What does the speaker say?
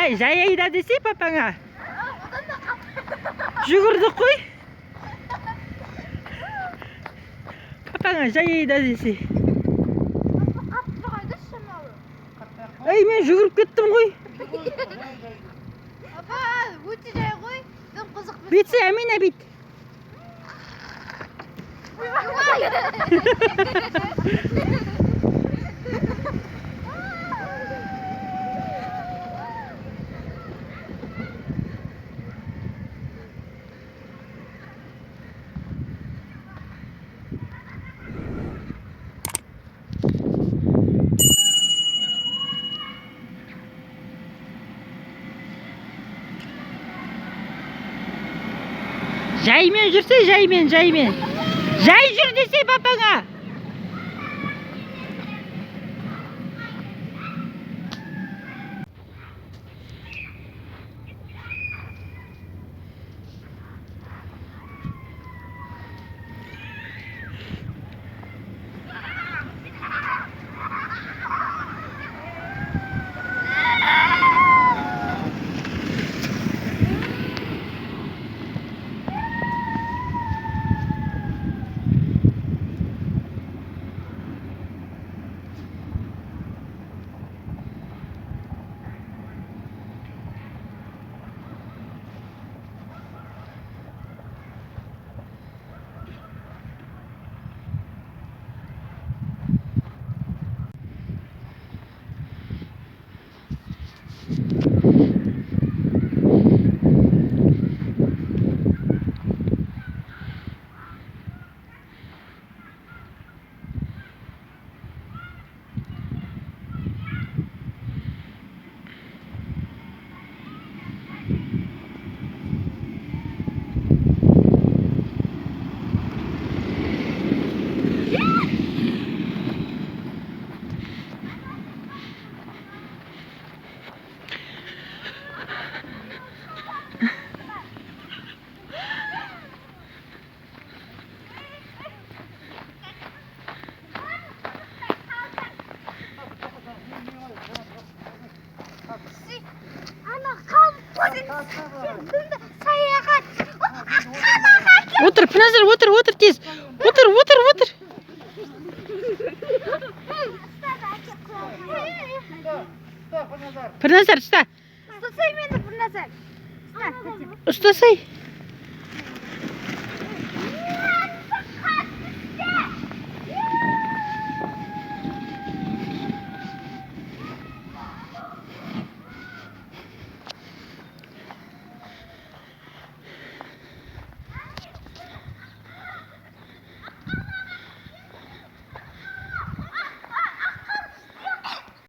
Ай, жаяйда десе папаңа. Жүгірдік қой. Папаңа жаяйда десе. Ай, мен жүгіріп кеттім ғой. Папа, өте жай ғой. Бетсе, Әмина бет. Жаймен жүрсе, жаймен. Жай жүр десе папаңа. Отыр, Піназар, отыр тез. Отыр. Піназар, ұста. Ұстасай мені, Піназар. Ұстасай.